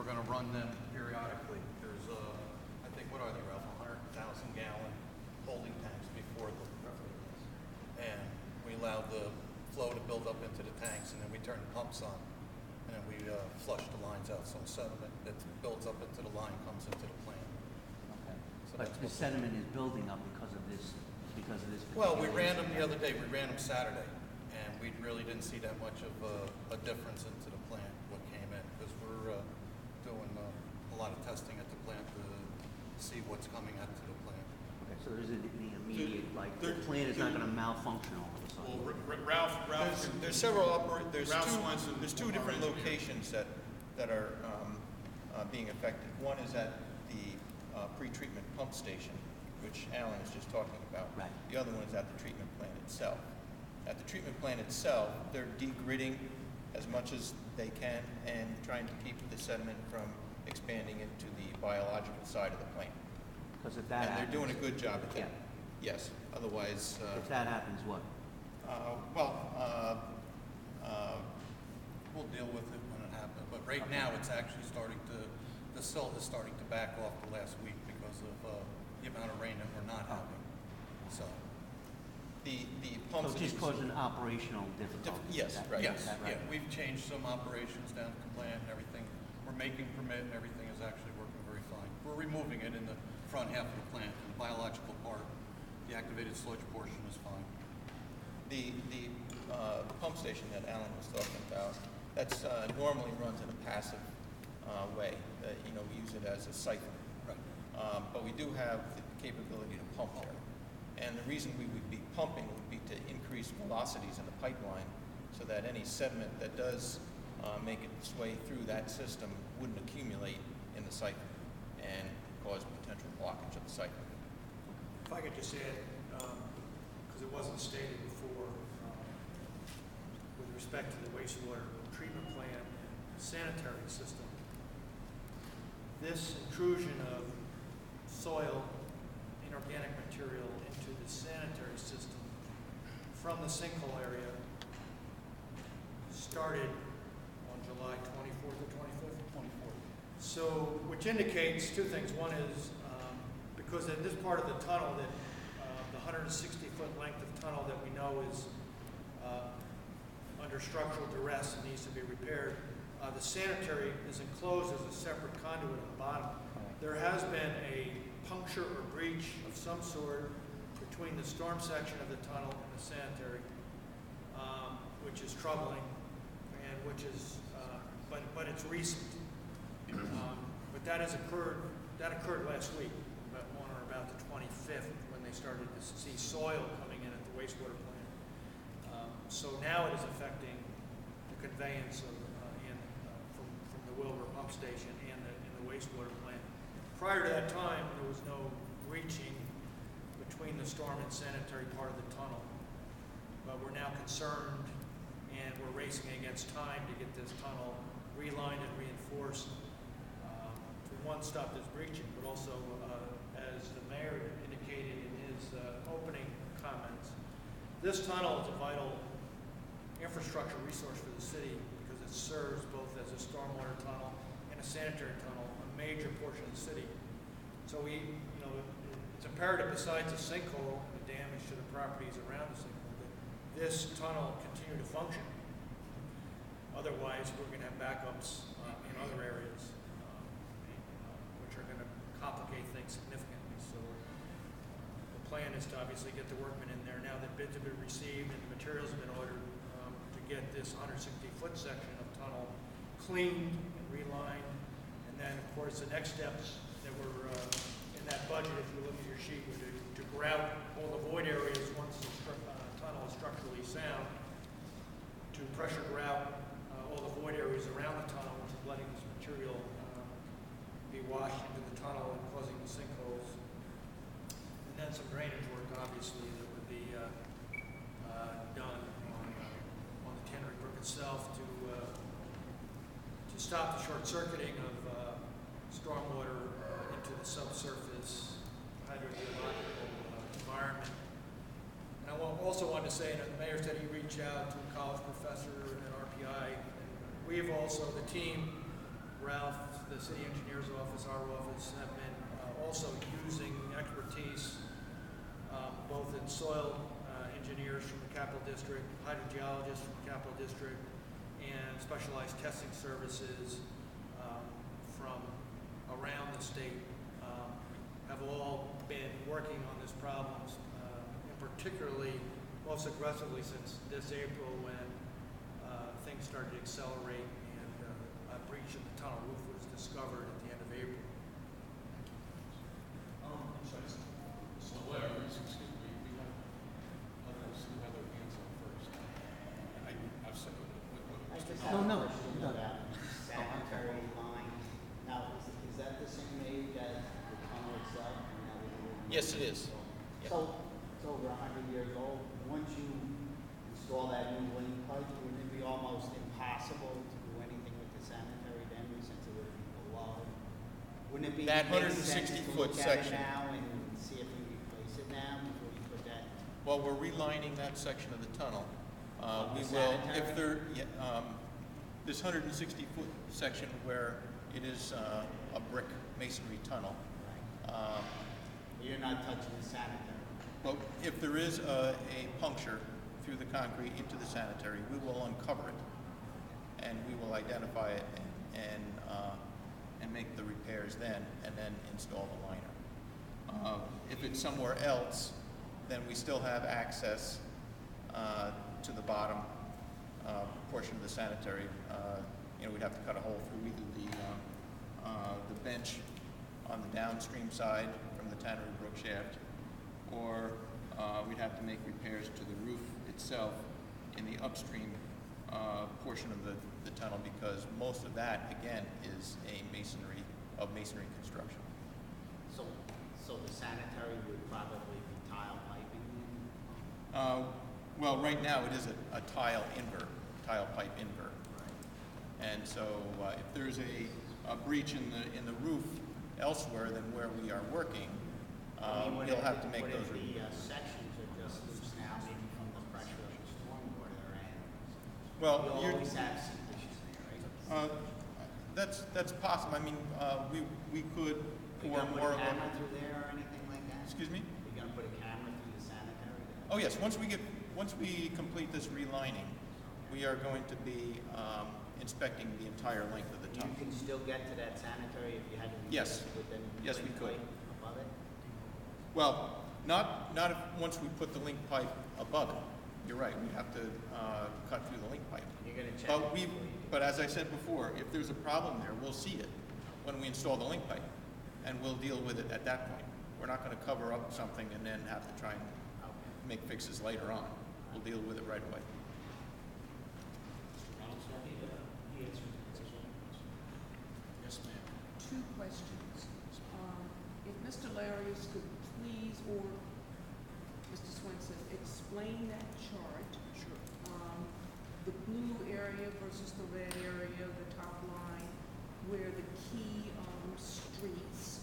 we're going to run them periodically. There's, I think, what are they, Ralph? 100,000 gallon holding tanks before the and we allow the flow to build up into the tanks, and then we turn the pumps on, and then we flush the lines out. So sediment that builds up into the line comes into the plant. Okay. So But the sediment is building up because of this. Well, we ran them the other day. We ran them Saturday, and we really didn't see that much of a difference into the plant what came in, because we're doing a lot of testing at the plant to see what's coming out to the plant. Okay, so there's the immediate, the plant is not going to malfunction all of a sudden. Well, Ralph, There's several there's two different locations that are being affected. One is at the pre-treatment pump station, which Alan is just talking about. Right. The other one is at the treatment plant itself. At the treatment plant itself, they're degridding as much as they can and trying to keep the sediment from expanding into the biological side of the plant. Because if that happens, they're doing a good job at that. Yeah. Yes. Otherwise, if that happens, what? We'll deal with it when it happens. But right now, it's actually starting to. The silt is starting to back off the last week because of the amount of rain that we're not having. So the pumps. So it's just causing operational difficulties. Yes, right. Yes. Right? Yeah. We've changed some operations down at the plant and everything. We're making permit and everything is actually working very fine. We're removing it in the front half of the plant. The biological part, the activated sludge portion is fine. The pump station that Alan was talking about, that's normally runs in a passive way. We use it as a siphon. Right. But we do have the capability to pump there. And the reason we would be pumping would be to increase velocities in the pipeline so that any sediment that does make its way through that system wouldn't accumulate in the siphon and cause potential blockage of the siphon. If I could just add, because it wasn't stated before, with respect to the wastewater treatment plant and sanitary system, this intrusion of soil, inorganic material into the sanitary system from the sinkhole area started on July 24th or 25th? 24th. So, which indicates two things. One is, because in this part of the tunnel, that the 160-foot length of tunnel that we know is under structural duress and needs to be repaired, the sanitary is enclosed as a separate conduit at the bottom. There has been a puncture or breach of some sort between the storm section of the tunnel and the sanitary, which is troubling, and which is, but it's recent. But that has occurred. That occurred last week, on or about the 25th, when they started to see soil coming in at the wastewater plant. So now it is affecting the conveyance of from the Wilbur pump station and the wastewater plant. Prior to that time, there was no breaching between the storm and sanitary part of the tunnel. But we're now concerned, and we're racing against time to get this tunnel relined and reinforced to, one, stop this breaching, but also, as the mayor indicated in his opening comments, this tunnel is a vital infrastructure resource for the city because it serves both as a stormwater tunnel and a sanitary tunnel, a major portion of the city. So it's imperative, besides the sinkhole and the damage to the properties around the sinkhole, that this tunnel continue to function. Otherwise, we're going to have backups in other areas, which are going to complicate things significantly. So the plan is to obviously get the workmen in there now that bids have been received and the materials have been ordered to get this 160-foot section of tunnel cleaned and relined. And then, of course, the next steps that were in that budget, if you look at your sheet, were to grout all the void areas once the tunnel is structurally sound, to pressure grout all the void areas around the tunnel, which is letting this material be washed into the tunnel and causing the sinkholes. And then some drainage work, obviously, that would be done on the Tannery Brook itself to stop the short circuiting of stormwater into the subsurface hydrogeological environment. And I also want to say that the mayor said he reached out to a college professor and an RPI. And we've also, the team, Ralph, the city engineer's office, our office, have been also using expertise both in soil engineers from the Capital District, hydrogeologists from the Capital District, and specialized testing services from around the state have all been working on this problem, and particularly most aggressively since this April when things started to accelerate and a breach of the tunnel roof was discovered at the end of April. I'm sorry. So Larry, excuse me, we have others who have their hands up first. I've said I just Mr. have No, a no, question no. about sanitary line. Now, is that the same age as the tunnel itself? Yes, it is. So, it's over 100 years old. Once you install that new link pipe, wouldn't it be almost impossible to do anything with the sanitary then, since it would be below? Wouldn't it be That make sense to 160-foot look at it section. now and see if we replace it now before you put that? Well, we're relining that section of the tunnel. Of We the will, if sanitary? there, this 160-foot section where it is a brick masonry tunnel. You're not touching the sanitary. But if there is a puncture through the concrete into the sanitary, we will uncover it, and we will identify it and make the repairs then, and then install the liner. If it's somewhere else, then we still have access to the bottom portion of the sanitary. We'd have to cut a hole through either the bench on the downstream side from the Tannery Brook shaft, or we'd have to make repairs to the roof itself in the upstream portion of the tunnel, because most of that, again, is masonry construction. So the sanitary would probably be tile piping? Well, right now it is a tile pipe invert. And so if there's a breach in the roof elsewhere than where we are working, you'll have to make those repairs. The sections are just loose now, maybe from the pressure of the stormwater, and Well, you'll you're, always have some issues there, right? that's possible. I mean, we could Are you pour gonna put more a of camera a, through there or anything like that? excuse me? Are you gonna put a camera through the sanitary there? Oh yes, once we complete this relining, we are going to be inspecting the entire length of the You tunnel. can still get to that sanitary if you had to Yes. replace it with any Yes, we link could. pipe above it? Well, not if, once we put the link pipe above it. You're right, we'd have to cut through the link pipe. You're gonna check. But it before you do but as I said before, if there's a problem there, we'll see it when we install the link pipe, and we'll deal with it at that point. We're not gonna cover up something and then have to try and it. Okay. make fixes later on. We'll deal with it right away. Yes, ma'am. Two questions. If Mr. Larios could please, or Mr. Swenson, explain that chart. Sure. The blue area versus the red area, the top line, where the key streets